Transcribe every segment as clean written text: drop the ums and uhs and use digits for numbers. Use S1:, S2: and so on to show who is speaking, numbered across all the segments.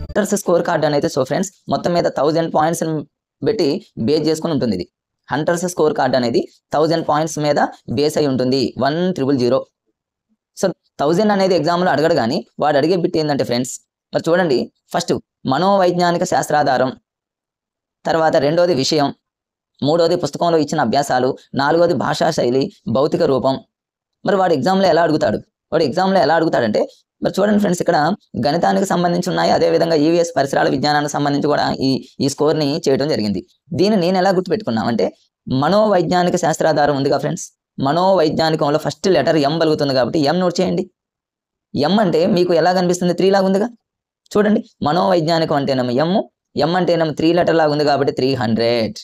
S1: Hunters score card అనేది so friends మొత్తం మీద 1000 పాయింట్స్ పెట్టి బేస్ చేసుకుని ఉంటుంది. ఇది హంటర్స్ స్కోర్ కార్డ్ అనేది 1000 పాయింట్స్ మీద బేస్ అయి ఉంటుంది. 1000. సో 1000 అనేది ఎగ్జామ్లో అడగడు, కానీ వాడు అడిగే బిట్ ఏంటంటే ఫ్రెండ్స్, మరి చూడండి, ఫస్ట్ మనోవైజ్ఞానిక శాస్త్రాధారం, తర్వాత రెండోది విషయం, మూడోది పుస్తకంలో ఇచ్చిన అభ్యాసాలు, నాలుగోది భాషా శైలి, భౌతిక రూపం. మరి వాడు ఎగ్జామ్లో ఎలా అడుగుతాడంటే, మరి చూడండి ఫ్రెండ్స్, ఇక్కడ గణితానికి సంబంధించి ఉన్నాయి, అదేవిధంగా ఈవీఎస్ పరిసరాల విజ్ఞానానికి సంబంధించి కూడా ఈ స్కోర్ని చేయడం జరిగింది. దీన్ని నేను ఎలా గుర్తుపెట్టుకున్నామంటే, మనోవైజ్ఞానిక శాస్త్రాధారం ఉందిగా ఫ్రెండ్స్, మనోవైజ్ఞానికంలో ఫస్ట్ లెటర్ ఎం పలుకుతుంది కాబట్టి ఎం నోట్ చేయండి. ఎం అంటే మీకు ఎలా కనిపిస్తుంది? 3 లాగా ఉందిగా. చూడండి, మనోవైజ్ఞానికం అంటేనేమో ఎం అంటేనేమో 3 లెటర్ లాగా ఉంది కాబట్టి 300.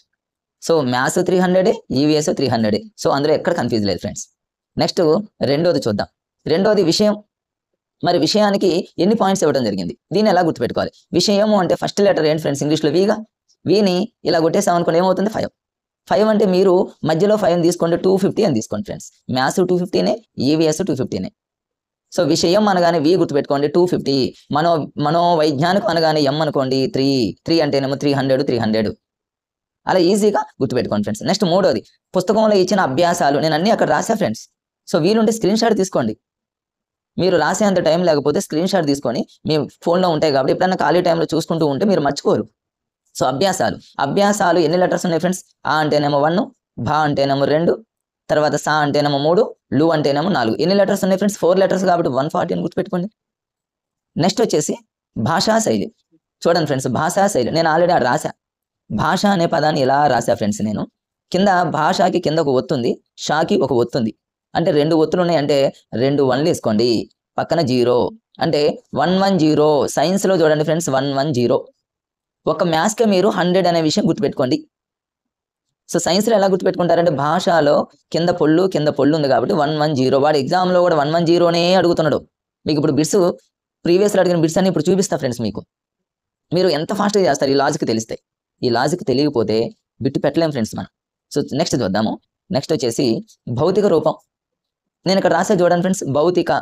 S1: So maths 300, EVS 300. సో అందులో ఎక్కడ కన్ఫ్యూజ్ లేదు ఫ్రెండ్స్. నెక్స్ట్ రెండోది చూద్దాం. రెండోది విషయం. మరి విషయానికి ఎన్ని పాయింట్స్ ఇవ్వడం జరిగింది, దీన్ని ఎలా గుర్తుపెట్టుకోవాలి? విషయము అంటే ఫస్ట్ లెటర్ ఏంటి ఫ్రెండ్స్? ఇంగ్లీష్లో వీగా. వీని ఇలా కొట్టేసాం అనుకోండి, ఏమవుతుంది? 5. 5 అంటే మీరు మధ్యలో 5 తీసుకోండి, 250 అని తీసుకోండి ఫ్రెండ్స్. మ్యాథ్స్ 250నే, ఈవీఎస్ 250నే. సో విషయం అనగానే వి గుర్తుపెట్టుకోండి, 250. మనోవైజ్ఞానికం అనగానే ఎం అనుకోండి, 3 అంటేనేమో 300. అలా ఈజీగా గుర్తుపెట్టుకోండి ఫ్రెండ్స్. నెక్స్ట్ మూడోది, పుస్తకంలో ఇచ్చిన అభ్యాసాలు. నేను అన్ని అక్కడ రాసా ఫ్రెండ్స్. సో వీలుంటే స్క్రీన్ షాట్ తీసుకోండి. మీరు రాసేంత టైం లేకపోతే స్క్రీన్ షాట్ తీసుకొని మీ ఫోన్లో ఉంటాయి కాబట్టి ఎప్పుడైనా ఖాళీ టైంలో చూసుకుంటూ ఉంటే మీరు మర్చిపోరు. సో అభ్యాసాలు ఎన్ని లెటర్స్ ఉన్నాయి ఫ్రెండ్స్? ఆ అంటేనేమో 1, భా అంటేనేమో 2, తర్వాత సా అంటేనేమో 3, లు అంటేనేమో 4. ఎన్ని లెటర్స్ ఉన్నాయి ఫ్రెండ్స్? 4 లెటర్స్ కాబట్టి 140 అని గుర్తుపెట్టుకోండి. నెక్స్ట్ వచ్చేసి భాషా శైలి. చూడండి ఫ్రెండ్స్, భాషా శైలి నేను ఆల్రెడీ ఆడ రాసా. భాష అనే పదాన్ని ఎలా రాసా ఫ్రెండ్స్? నేను కింద భాషకి కింద ఒక ఒత్తుంది, షాకి ఒక ఒత్తుంది. అంటే 2 ఒత్తులు ఉన్నాయి అంటే 2 1లు వేసుకోండి, పక్కన 0 అంటే 110. సైన్స్లో చూడండి ఫ్రెండ్స్, 110. ఒక మ్యాథ్స్కి మీరు 100 అనే విషయం గుర్తుపెట్టుకోండి. సో సైన్స్లో ఎలా గుర్తుపెట్టుకుంటారంటే, భాషలో కింద పొల్లు ఉంది కాబట్టి 110. వాడు ఎగ్జామ్లో కూడా 110నే అడుగుతున్నాడు. మీకు ఇప్పుడు బిట్స్ ప్రీవియస్లో అడిగిన బిట్స్ అన్ని ఇప్పుడు చూపిస్తా ఫ్రెండ్స్. మీరు ఎంత ఫాస్ట్గా చేస్తారు ఈ లాజిక్ తెలిస్తే. ఈ లాజిక్ తెలియకపోతే బిట్టు పెట్టలేం ఫ్రెండ్స్ మనం. సో నెక్స్ట్ చూద్దాము. నెక్స్ట్ వచ్చేసి భౌతిక రూపం. నేను ఇక్కడ రాసే చూడండి ఫ్రెండ్స్, భౌతిక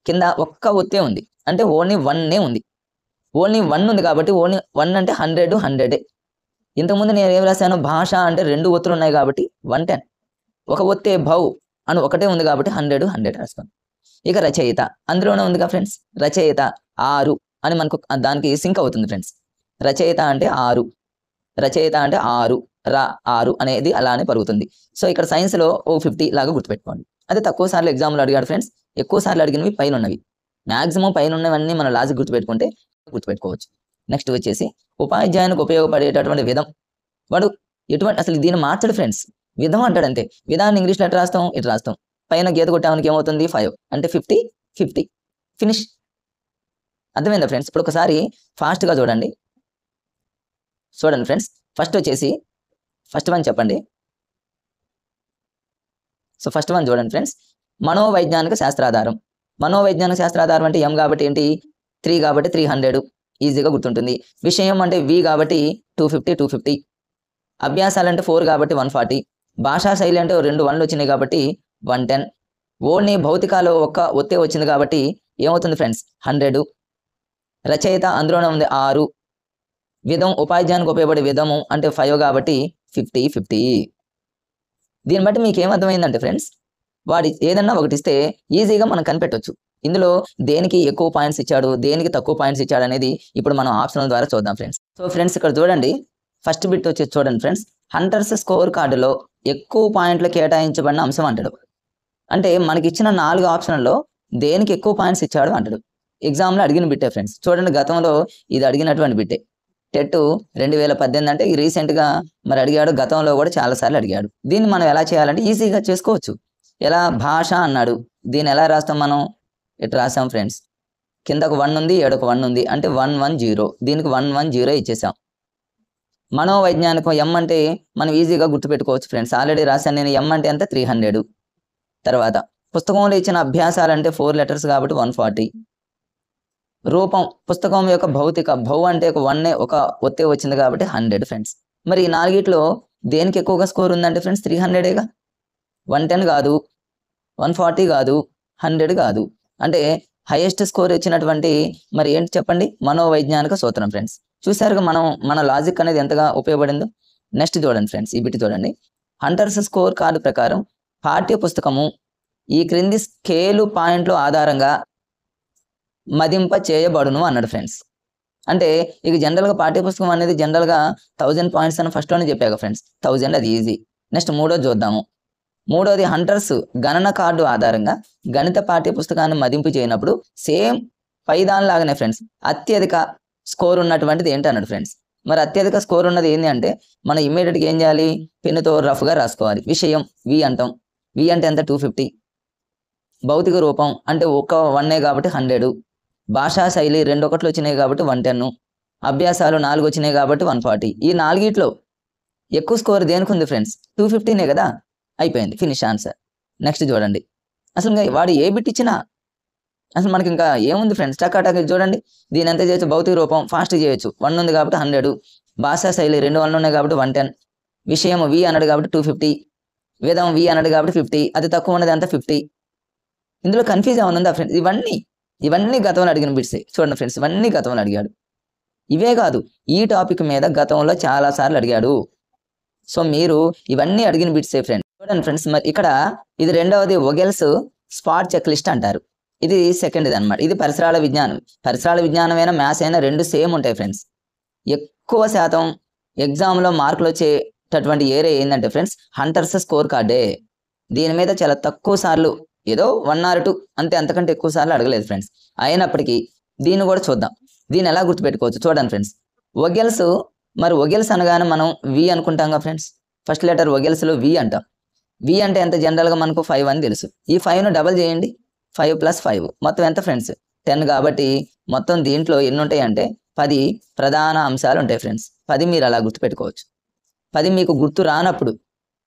S1: కింద ఒక్క ఒత్తే ఉంది అంటే ఓన్లీ 1 ఉంది. ఓన్లీ 1 ఉంది కాబట్టి ఓన్లీ 1 అంటే 100. ఇంతకుముందు నేను ఏం రాశాను? భాష అంటే 2 ఒత్తులు ఉన్నాయి కాబట్టి 110. ఒక ఒత్తే భౌ అని ఒకటే ఉంది కాబట్టి 100 రాసుకోండి. ఇక రచయిత అందులోనే ఉందిగా ఫ్రెండ్స్. రచయిత 6 అని మనకు దానికి సింక్ అవుతుంది ఫ్రెండ్స్. రచయిత అంటే 6, రా 6 అనేది అలానే పరుగుతుంది. సో ఇక్కడ సైన్స్లో 50 లాగా గుర్తుపెట్టుకోండి. అదే తక్కువ సార్లు ఎగ్జామ్లో అడిగాడు ఫ్రెండ్స్. ఎక్కువ సార్లు అడిగినవి పైన ఉన్నవి. మ్యాక్సిమం పైన ఉన్నవన్నీ మన లాజిక్ గుర్తుపెట్టుకోవచ్చు. నెక్స్ట్ వచ్చేసి ఉపాధ్యాయునికి ఉపయోగపడేటటువంటి విధం. వాడు ఎటువంటి అసలు దీన్ని మార్చడు ఫ్రెండ్స్, విధం అంటాడంతే. విధాన్ని ఇంగ్లీష్లో ఎట్లా రాస్తాం? ఇట్లా రాస్తాం. పైన గీత కొట్టానికి ఏమవుతుంది? 5 అంటే 50 ఫినిష్. అర్థమైందా ఫ్రెండ్స్? ఇప్పుడు ఒకసారి ఫాస్ట్గా చూడండి ఫ్రెండ్స్. ఫస్ట్ వచ్చేసి ఫస్ట్ వన్ చెప్పండి. సో ఫస్ట్ వన్ చూడండి ఫ్రెండ్స్, మనోవైజ్ఞానిక శాస్త్రాధారం. మనోవైజ్ఞానిక శాస్త్రాధారం అంటే ఎం కాబట్టి ఏంటి? 3 కాబట్టి 300 ఈజీగా గుర్తుంటుంది. విషయం అంటే వి కాబట్టి 250. అభ్యాసాలంటే 4 కాబట్టి 140. భాషా శైలి అంటే 2 1లు వచ్చినాయి కాబట్టి 110. ఓన్లీ భౌతికాలో ఒక్క ఒత్తే వచ్చింది కాబట్టి ఏమవుతుంది ఫ్రెండ్స్? 100. రచయిత అందులోనే ఉంది 6. విధం ఉపాధ్యాయానికి ఉపయోగపడే విధము అంటే 5 కాబట్టి 50. దీన్ని బట్టి మీకు ఏమర్థమైందంటే ఫ్రెండ్స్, వాడు ఏదన్నా ఒకటి ఇస్తే ఈజీగా మనం కనిపెట్టవచ్చు. ఇందులో దేనికి ఎక్కువ పాయింట్స్ ఇచ్చాడు, దేనికి తక్కువ పాయింట్స్ ఇచ్చాడు అనేది ఇప్పుడు మనం ఆప్షన్ల ద్వారా చూద్దాం ఫ్రెండ్స్. సో ఫ్రెండ్స్ ఇక్కడ చూడండి, ఫస్ట్ బిట్ వచ్చి చూడండి ఫ్రెండ్స్, హంటర్స్ స్కోర్ కార్డులో ఎక్కువ పాయింట్లు కేటాయించబడిన అంశం అంటాడు. అంటే మనకి ఇచ్చిన 4 ఆప్షన్లలో దేనికి ఎక్కువ పాయింట్స్ ఇచ్చాడు అంటాడు. ఎగ్జామ్లో అడిగిన బిట్టే ఫ్రెండ్స్. చూడండి, గతంలో ఇది అడిగినటువంటి బిట్టే. టెట్ 2018 అంటే రీసెంట్గా మరి అడిగాడు. గతంలో కూడా చాలాసార్లు అడిగాడు. దీన్ని మనం ఎలా చేయాలంటే ఈజీగా చేసుకోవచ్చు. ఎలా? భాష అన్నాడు, దీన్ని ఎలా రాస్తాం మనం? ఇట్లా రాసాం ఫ్రెండ్స్. కిందకు 1 ఉంది, ఏడొక 1 ఉంది అంటే 110. దీనికి 110 ఇచ్చేసాం. మనోవైజ్ఞానికం ఎం అంటే మనం ఈజీగా గుర్తుపెట్టుకోవచ్చు ఫ్రెండ్స్. ఆల్రెడీ రాశాను నేను. ఎం అంటే ఎంత? 300. తర్వాత పుస్తకంలో ఇచ్చిన అభ్యాసాలు అంటే 4 లెటర్స్ కాబట్టి 140. రూపం పుస్తకం యొక్క భౌతిక భౌ అంటే ఒక ఒత్తే వచ్చింది కాబట్టి 100 ఫ్రెండ్స్. మరి ఈ 4గిట్లో దేనికి ఎక్కువగా స్కోర్ ఉందంటే ఫ్రెండ్స్ 300గా. 110 కాదు, 140 కాదు, 100 కాదు. అంటే హైయెస్ట్ స్కోర్ ఇచ్చినటువంటి మరి ఏంటి చెప్పండి, మనోవైజ్ఞానిక సూత్రం ఫ్రెండ్స్. చూసారుగా మన లాజిక్ అనేది ఎంతగా ఉపయోగపడిందో. నెక్స్ట్ చూడండి ఫ్రెండ్స్, ఈ బిట్ చూడండి. హంటర్స్ స్కోర్ కార్డు ప్రకారం పాఠ్య పుస్తకము ఈ క్రింది స్కేలు పాయింట్లు ఆధారంగా మదింప చేయబడును అన్నాడు ఫ్రెండ్స్. అంటే ఇక జనరల్గా పాఠ్యపుస్తకం అనేది జనరల్గా 1000 పాయింట్స్ అని ఫస్ట్లోనే చెప్పాక ఫ్రెండ్స్, 1000 అది ఈజీ. నెక్స్ట్ మూడోది చూద్దాము. మూడోది హంటర్స్ గణన కార్డు ఆధారంగా గణిత పాఠ్య పుస్తకాన్ని మదింపు చేయనప్పుడు సేమ్ పైదానిలాగానే ఫ్రెండ్స్ అత్యధిక స్కోర్ ఉన్నటువంటిది ఏంటి అన్నాడు ఫ్రెండ్స్. మరి అత్యధిక స్కోర్ ఉన్నది ఏంటి అంటే మనం ఇమ్మీడియట్గా ఏం చేయాలి, పెన్నుతో రఫ్గా రాసుకోవాలి. విషయం వి అంటాం. వి అంటే ఎంత, 250. భౌతిక రూపం అంటే ఒక 1 కాబట్టి 100. భాషా శైలి 2 ఒకట్లు వచ్చినాయి కాబట్టి 110. అభ్యాసాలు 4 వచ్చినాయి కాబట్టి 140. ఈ 4 ఎక్కువ స్కోర్ దేనికి ఉంది ఫ్రెండ్స్, 250నే కదా. అయిపోయింది, ఫినిష్ ఆన్సర్. నెక్స్ట్ చూడండి, అసలు వాడు ఏ బిట్ ఇచ్చినా అసలు మనకి ఇంకా ఏముంది ఫ్రెండ్స్, టకాటక్ చూడండి. దీని ఎంత చేయొచ్చు, భౌతిక రూపం ఫాస్ట్ చేయొచ్చు, 1 ఉంది కాబట్టి 100. భాషా శైలి 2 1 ఉన్నాయి కాబట్టి 110. విషయం వి అన్నాడు కాబట్టి 250. వేదం వి అన్నాడు కాబట్టి 50. అది తక్కువ ఉన్నది అంతా 50. ఇందులో కన్ఫ్యూజ్ అవుతుందా ఫ్రెండ్స్? ఇవన్నీ గతంలో అడిగిన బిట్సే చూడండి ఫ్రెండ్స్, ఇవన్నీ గతంలో అడిగాడు. ఇవే కాదు, ఈ టాపిక్ మీద గతంలో చాలా సార్లు అడిగాడు. సో మీరు ఇవన్నీ అడిగిన బిట్సే ఫ్రెండ్స్. చూడండి ఫ్రెండ్స్, మరి ఇక్కడ ఇది రెండవది వొగెల్స్ స్పాట్ చెక్ లిస్ట్ అంటారు. ఇది సెకండ్ది అనమాట. ఇది పరిసరాల విజ్ఞానం. పరిసరాల విజ్ఞానం అయినా మ్యాథ్స్ అయినా 2 సేమ్ ఉంటాయి ఫ్రెండ్స్. ఎక్కువ శాతం ఎగ్జామ్లో మార్కులు వచ్చేటటువంటి ఏరియా ఏంటంటే ఫ్రెండ్స్, హంటర్స్ స్కోర్ కార్డే. దీని మీద చాలా తక్కువ సార్లు, ఏదో 1 or 2 అంతే, అంతకంటే ఎక్కువ సార్లు అడగలేదు ఫ్రెండ్స్. అయినప్పటికీ దీన్ని కూడా చూద్దాం. దీన్ని ఎలా గుర్తుపెట్టుకోవచ్చు చూడండి ఫ్రెండ్స్. వొగెల్స్, మరి వొగెల్స్ అనగానే మనం వి అనుకుంటాం కదా ఫ్రెండ్స్. ఫస్ట్ లెటర్ వొగెల్స్లో వి అంటాం. వి అంటే ఎంత, జనరల్గా మనకు 5 అని తెలుసు. ఈ 5ను డబల్ చేయండి, 5 + 5 మొత్తం ఎంత ఫ్రెండ్స్, 10. కాబట్టి మొత్తం దీంట్లో ఎన్ని ఉంటాయి అంటే 10 ప్రధాన అంశాలు ఉంటాయి ఫ్రెండ్స్. 10 మీరు అలా గుర్తుపెట్టుకోవచ్చు. 10 మీకు గుర్తు రానప్పుడు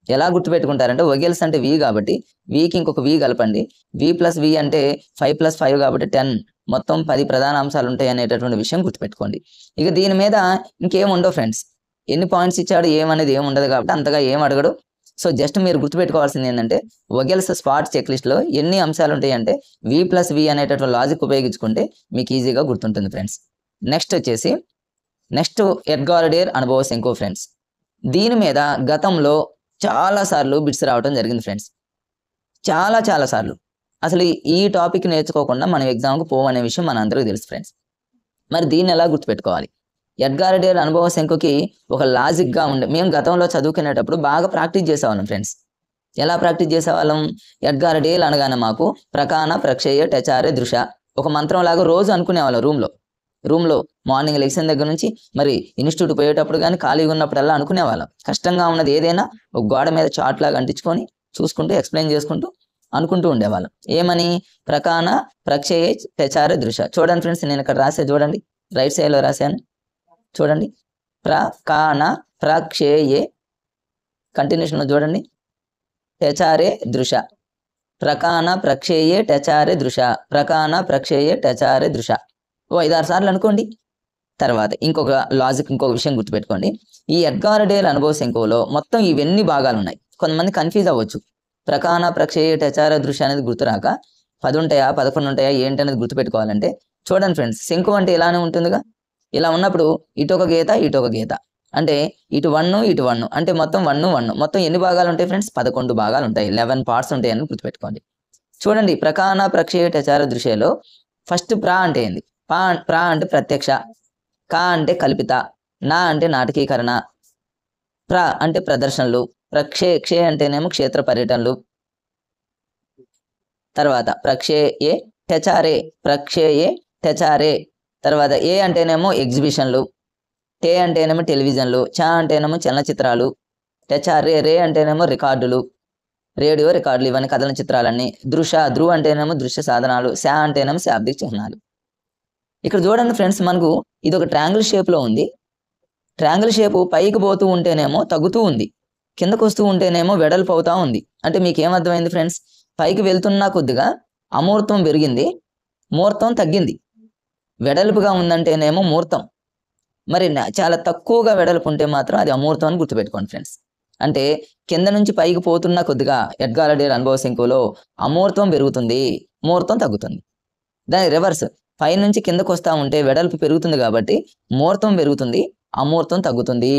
S1: ఎలా గుర్తుపెట్టుకుంటారంటే, వొగెల్స్ అంటే వి కాబట్టి వికి ఇంకొక వి కలపండి. వి + వి అంటే 5 + 5 కాబట్టి 10. మొత్తం 10 ప్రధాన అంశాలు ఉంటాయి అనేటటువంటి విషయం గుర్తుపెట్టుకోండి. ఇక దీని మీద ఇంకేం ఉండవు ఫ్రెండ్స్. ఎన్ని పాయింట్స్ ఇచ్చాడు ఏమనేది ఏమి ఉండదు కాబట్టి అంతగా ఏం అడగడు. సో జస్ట్ మీరు గుర్తుపెట్టుకోవాల్సింది ఏంటంటే, వొగెల్స్ స్పాట్ చెక్ లిస్ట్లో ఎన్ని అంశాలు ఉంటాయి అంటే వి + వి అనేటటువంటి లాజిక్ ఉపయోగించుకుంటే మీకు ఈజీగా గుర్తుంటుంది ఫ్రెండ్స్. నెక్స్ట్ ఎడ్గార్ డేర్ అనుభవ శంకు ఫ్రెండ్స్. దీని మీద గతంలో చాలా సార్లు బిట్స్ రావడం జరిగింది ఫ్రెండ్స్. చాలా సార్లు. అసలు ఈ టాపిక్ నేర్చుకోకుండా మనం ఎగ్జామ్కి పోవనే విషయం మన అందరికీ తెలుసు ఫ్రెండ్స్. మరి దీన్ని ఎలా గుర్తుపెట్టుకోవాలి? ఎడ్గార్ డేర్ అనుభవ శంకుకి ఒక లాజిక్గా ఉండే, మేము గతంలో చదువుకునేటప్పుడు బాగా ప్రాక్టీస్ చేసేవాళ్ళం ఫ్రెండ్స్. ఎలా ప్రాక్టీస్ చేసేవాళ్ళం? ఎడ్గార్ డేర్ అనగానే మాకు ప్రకాన ప్రక్షేయ టచారే దృశ ఒక మంత్రం లాగా రోజు అనుకునేవాళ్ళం రూమ్లో మార్నింగ్ లెక్షన్ దగ్గర నుంచి మరి ఇన్స్టిట్యూట్ పోయేటప్పుడు కానీ ఖాళీగా ఉన్నప్పుడల్లా అనుకునేవాళ్ళం. కష్టంగా ఉన్నది ఏదైనా ఒక గోడ మీద చార్ట్ లాగా అంటించుకొని చూసుకుంటూ ఎక్స్ప్లెయిన్ చేసుకుంటూ అనుకుంటూ ఉండేవాళ్ళం. ఏమని? ప్రకాన ప్రక్షేయ టచారే దృశ. చూడండి ఫ్రెండ్స్, నేను ఇక్కడ రాసే చూడండి, రైట్ సైడ్లో రాశాను చూడండి. ప్రకాన ప్రక్షేయే, కంటిన్యూషన్లో చూడండి, టచారే దృశ. ప్రకాన ప్రక్షేయే టచారే దృశ. ప్రకాన ప్రక్షేయే టచారే దృశ. 5-6 సార్లు అనుకోండి. తర్వాత ఇంకొక లాజిక్, ఇంకొక విషయం గుర్తుపెట్టుకోండి. ఈ ఎడ్గార్ డేర్ అనుభవ శంకులో మొత్తం ఇవన్నీ భాగాలు ఉన్నాయి. కొంతమంది కన్ఫ్యూజ్ అవ్వచ్చు. ప్రకాన ప్రక్షేయ టచారే దృశ అనేది గుర్తురాక 10 ఉంటాయా 11 ఉంటాయా ఏంటి అనేది గుర్తుపెట్టుకోవాలంటే చూడండి ఫ్రెండ్స్, శంకు అంటే ఇలానే ఉంటుందిగా. ఇలా ఉన్నప్పుడు ఇటొక గీత ఇటొక గీత అంటే ఇటు 1 ఇటు 1 అంటే మొత్తం 1 1. మొత్తం ఎన్ని భాగాలు ఉంటాయి ఫ్రెండ్స్? 11 భాగాలు ఉంటాయి. 11 పార్ట్స్ ఉంటాయి అని గుర్తుపెట్టుకోండి. చూడండి, ప్రకాన ప్రక్షేయ టచార దృశ్యలో ఫస్ట్ ప్రా అంటే ఏంది? ప్రా అంటే ప్రత్యక్ష, కా అంటే కల్పిత, నా అంటే నాటకీకరణ, ప్ర అంటే ప్రదర్శనలు, క్షే అంటేనేమో క్షేత్ర పర్యటనలు. తర్వాత ప్రక్షేయే టచారే. తర్వాత ఏ అంటేనేమో ఎగ్జిబిషన్లు, టే అంటేనేమో టెలివిజన్లు, చా అంటేనేమో చలనచిత్రాలు, టచారే రే అంటేనేమో రికార్డులు, రేడియో రికార్డులు, ఇవన్నీ కథన చిత్రాలన్నీ. ధ్రువ అంటేనేమో దృశ్య సాధనాలు, శా అంటేనేమో శాబ్దిక చిహ్నాలు. ఇక్కడ చూడండి ఫ్రెండ్స్, మనకు ఇది ఒక ట్రయాంగిల్ షేప్లో ఉంది. ట్రయాంగిల్ షేపు పైకి పోతూ ఉంటేనేమో తగ్గుతూ ఉంది, కిందకు వస్తూ ఉంటేనేమో వెడల్పు అవుతా ఉంది. అంటే మీకు ఏమర్థమైంది ఫ్రెండ్స్? పైకి వెళ్తున్నా కొద్దిగా అమూర్తం పెరిగింది, మూర్తం తగ్గింది. వెడల్పుగా ఉందంటేనేమో మూర్తం, మరి చాలా తక్కువగా వెడల్పు ఉంటే మాత్రం అది అమూర్తం అని గుర్తుపెట్టుకోండి ఫ్రెండ్స్. అంటే కింద నుంచి పైకి పోతున్న కొద్దిగా ఎడ్గార్ డేర్ అనుభవ శంకులో అమూర్తం పెరుగుతుంది, మూర్తం తగ్గుతుంది. దాని రివర్స్, పై నుంచి కిందకు వస్తూ ఉంటే వెడల్పు పెరుగుతుంది కాబట్టి ముహూర్తం పెరుగుతుంది, అమూర్తం తగ్గుతుంది.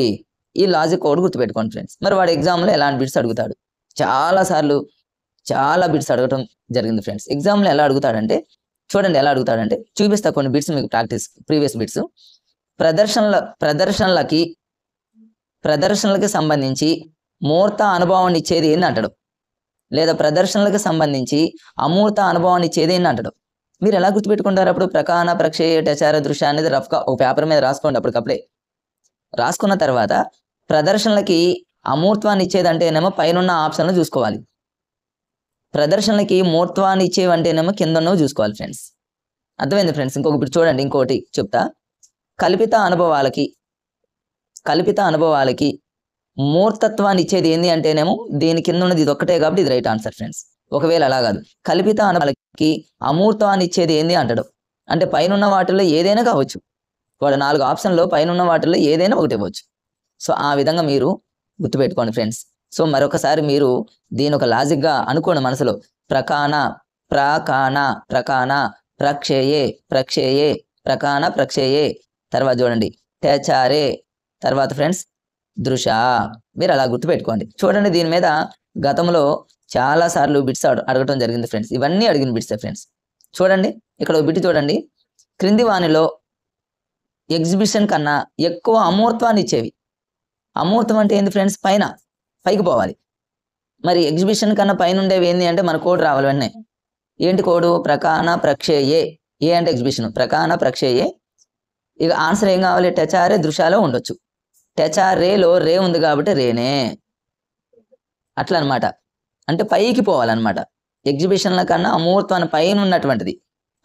S1: ఈ లాజిక్ కోడ్ గుర్తుపెట్టుకోండి ఫ్రెండ్స్. మరి వాడు ఎగ్జామ్లో ఎలాంటి బిట్స్ అడుగుతాడు? చాలా బిట్స్ అడగటం జరిగింది ఫ్రెండ్స్. ఎగ్జామ్లో ఎలా అడుగుతాడంటే చూడండి, ఎలా అడుగుతాడంటే చూపిస్తా కొన్ని బిట్స్ మీకు ప్రాక్టీస్, ప్రీవియస్ బిట్స్. ప్రదర్శనలకి సంబంధించి మూర్త అనుభవాన్ని ఇచ్చేది ఏంది అంటాడు, లేదా ప్రదర్శనలకు సంబంధించి అమూర్త అనుభవాన్ని ఇచ్చేది ఏంటి అంటాడు. మీరు ఎలా గుర్తుపెట్టుకుంటారు? అప్పుడు ప్రకాన ప్రక్షేయ టచార దృశ్య అనేది రఫ్గా ఒక పేపర్ మీద రాసుకోండి. అప్పటికప్పుడే రాసుకున్న తర్వాత ప్రదర్శనలకి అమూర్త్వాన్ని ఇచ్చేదంటేనేమో పైన ఆప్షన్లు చూసుకోవాలి, ప్రదర్శనలకి మూర్త్వాన్ని ఇచ్చేవంటేనేమో కింద ఉన్నవి చూసుకోవాలి ఫ్రెండ్స్. అర్థమైంది ఫ్రెండ్స్? ఇంకొకటి చూడండి, ఇంకోటి చెప్తా. కల్పిత అనుభవాలకి మూర్తత్వాన్ని ఇచ్చేది ఏంది అంటేనేమో దీని కింద ఉన్నది ఇది ఒక్కటే కాబట్టి ఇది రైట్ ఆన్సర్ ఫ్రెండ్స్. ఒకవేళ అలా కాదు, కల్పిత అనుభవాలకి అమూర్తాన్ని ఇచ్చేది ఏంది అంటాడు, అంటే పైన వాటిల్లో ఏదైనా కావచ్చు. వాడు 4 ఆప్షన్లో పైన వాటిల్లో ఏదైనా ఒకటి ఇవ్వచ్చు. సో ఆ విధంగా మీరు గుర్తుపెట్టుకోండి ఫ్రెండ్స్. సో మరొకసారి మీరు దీని ఒక లాజిక్గా అనుకోండి మనసులో. ప్రకాన ప్రక్షేయే, తర్వాత చూడండి టచారే, తర్వాత ఫ్రెండ్స్ దృశ. మీరు అలా గుర్తుపెట్టుకోండి. చూడండి, దీని మీద గతంలో చాలా సార్లు బిట్స్ అడగటం జరిగింది ఫ్రెండ్స్. ఇవన్నీ అడిగిన బిట్సే ఫ్రెండ్స్. చూడండి, ఇక్కడ బిట్ చూడండి. క్రింది వానిలో ఎగ్జిబిషన్ కన్నా ఎక్కువ అమూర్త్వాన్ని ఇచ్చేవి. అమూర్తం అంటే ఏంది ఫ్రెండ్స్? పైకి పోవాలి. మరి ఎగ్జిబిషన్ కన్నా పైన ఉండేవి ఏంది అంటే మన కోడ్ రావాలి వెంటనే. ఏంటి కోడు? ప్రకాన ప్రక్షేయే. ఏ అంటే ఎగ్జిబిషన్, ప్రకాన ప్రక్షేయే. ఇక ఆన్సర్ ఏం కావాలి? టచారే దృశ్యాలో ఉండొచ్చు. టచారేలో రే ఉంది కాబట్టి రేనే, అట్లా అనమాట. అంటే పైకి పోవాలన్నమాట. ఎగ్జిబిషన్ల కన్నా అమూర్త్వాన్ని పైన ఉన్నటువంటిది.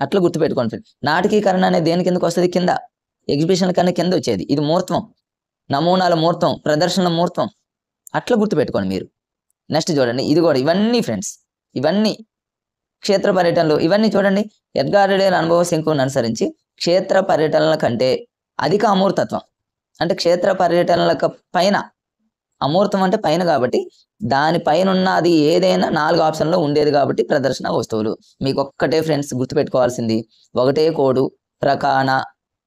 S1: అట్లా గుర్తుపెట్టుకోండి. నాటకీకరణ అనేది దేని కిందకు వస్తుంది? కింద. ఎగ్జిబిషన్ కన్నా కింద వచ్చేది. ఇది మూర్త్వం, నమూనాల మూర్త్వం, ప్రదర్శనల మూర్త్వం. అట్లా గుర్తుపెట్టుకోండి మీరు. నెక్స్ట్ చూడండి, ఇది కూడా ఇవన్నీ ఫ్రెండ్స్, ఇవన్నీ క్షేత్ర పర్యటనలు. ఇవన్నీ చూడండి, ఎడ్గార్ డే అనుభవ శంకుని అనుసరించి క్షేత్ర పర్యటనల కంటే అధిక అమూర్తత్వం, అంటే క్షేత్ర పర్యటనలకు పైన, అమూర్తం అంటే పైన కాబట్టి దానిపైన ఉన్నది ఏదైనా 4 ఆప్షన్లో ఉండేది కాబట్టి ప్రదర్శన వస్తువులు. మీకు ఒక్కటే ఫ్రెండ్స్ గుర్తుపెట్టుకోవాల్సింది, ఒకటే కోడు. ప్రకాన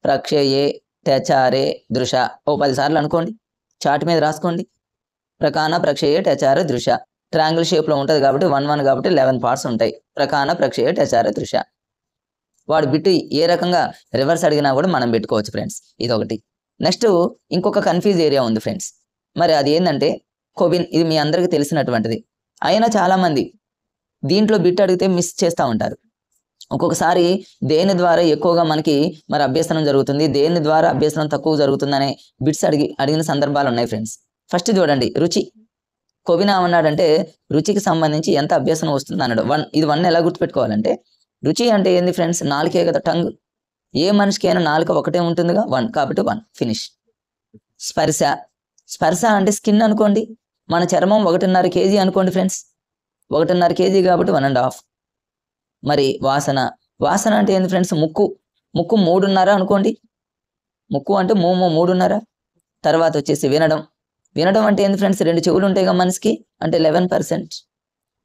S1: ప్రక్షేయే టచారే దృశ. 10 సార్లు అనుకోండి, చార్ట్ మీద రాసుకోండి. ప్రకాన ప్రక్షేయే టచారే దృశ. ట్రాంగిల్ షేప్లో ఉంటుంది కాబట్టి 1 1 కాబట్టి 11 పార్ట్స్ ఉంటాయి. ప్రకాన ప్రక్షేయే టచారే దృశ. వాడు బిట్టు ఏ రకంగా రివర్స్ అడిగినా కూడా మనం పెట్టుకోవచ్చు ఫ్రెండ్స్. ఇదొకటి. నెక్స్ట్ ఇంకొక కన్ఫ్యూజ్ ఏరియా ఉంది ఫ్రెండ్స్. మరి అది ఏంటంటే కొబిన్. ఇది మీ అందరికీ తెలిసినటువంటిది. అయినా చాలామంది దీంట్లో బిట్ అడిగితే మిస్ చేస్తూ ఉంటారు. ఒక్కొక్కసారి దేని ద్వారా ఎక్కువగా మనకి మరి అభ్యసనం జరుగుతుంది, దేని ద్వారా అభ్యసనం తక్కువ జరుగుతుందనే బిట్స్ అడిగిన సందర్భాలు ఉన్నాయి ఫ్రెండ్స్. ఫస్ట్ చూడండి, రుచి. కొబిన్ ఏమన్నాడంటే రుచికి సంబంధించి ఎంత అభ్యసనం వస్తుంది అన్నాడు. 1. ఇది 1 ఎలా గుర్తుపెట్టుకోవాలంటే, రుచి అంటే ఏంది ఫ్రెండ్స్? నాలుకే కదా, టంగ్. ఏ మనిషికైనా నాలుక ఒకటే ఉంటుందిగా, 1 కాబట్టి 1 ఫినిష్. స్పర్శ అంటే స్కిన్ అనుకోండి. మన చర్మం 1.5 కేజీ అనుకోండి ఫ్రెండ్స్. 1.5 కేజీ కాబట్టి 1.5. మరి వాసన అంటే ఏంది ఫ్రెండ్స్? ముక్కు 3.5 అనుకోండి. ముక్కు అంటే 3.5. తర్వాత వచ్చేసి వినడం అంటే ఏంది ఫ్రెండ్స్? 2 చెవులు ఉంటాయి కదా మనిషికి, అంటే 11%.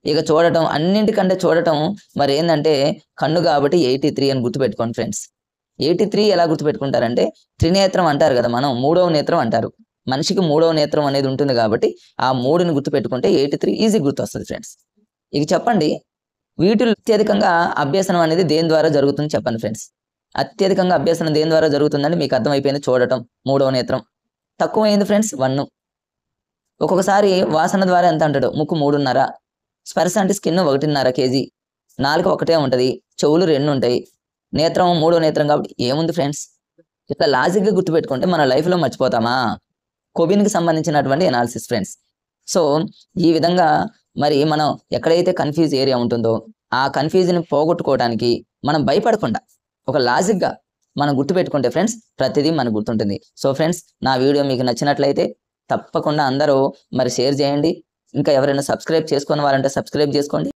S1: ఇక చూడటం, అన్నింటికంటే చూడటం మరి ఏంటంటే కన్ను కాబట్టి 83 అని గుర్తుపెట్టుకోండి ఫ్రెండ్స్. 83 ఎలా గుర్తుపెట్టుకుంటారంటే త్రినేత్రం అంటారు కదా, మనం 3వ నేత్రం అంటారు. మనిషికి 3వ నేత్రం అనేది ఉంటుంది కాబట్టి ఆ 3ని గుర్తుపెట్టుకుంటే 83 ఈజీ గుర్తొస్తుంది ఫ్రెండ్స్. ఇక చెప్పండి, వీటిలో అత్యధికంగా అభ్యసనం అనేది దేని ద్వారా జరుగుతుంది చెప్పండి ఫ్రెండ్స్. అత్యధికంగా అభ్యసనం దేని ద్వారా జరుగుతుందని మీకు అర్థమైపోయింది. చూడటం 3వ నేత్రం. తక్కువైంది ఫ్రెండ్స్ 1. ఒక్కొక్కసారి వాసన ద్వారా ఎంత అంటాడు? ముక్కు 3.5. స్పర్శ అంటే స్కిన్ 1.5 కేజీ. నాలుక ఒకటే ఉంటుంది, చెవులు 2 ఉంటాయి. నేత్రం 3వ నేత్రం కాబట్టి ఏముంది ఫ్రెండ్స్? ఇట్లా లాజిక్గా గుర్తుపెట్టుకుంటే మన లైఫ్లో మర్చిపోతామా? కొబిన్కి సంబంధించినటువంటి ఎనాలిసిస్ ఫ్రెండ్స్. సో ఈ విధంగా మరి మనం ఎక్కడైతే కన్ఫ్యూజ్ ఏరియా ఉంటుందో ఆ కన్ఫ్యూజ్ని పోగొట్టుకోవడానికి మనం భయపడకుండా ఒక లాజిక్గా మనం గుర్తుపెట్టుకుంటే ఫ్రెండ్స్ ప్రతిదీ మనకు గుర్తుంటుంది. సో ఫ్రెండ్స్, నా వీడియో మీకు నచ్చినట్లయితే తప్పకుండా అందరూ మరి షేర్ చేయండి. ఇంకా ఎవరైనా సబ్స్క్రైబ్ చేసుకున్న వారంటే సబ్స్క్రైబ్ చేసుకోండి.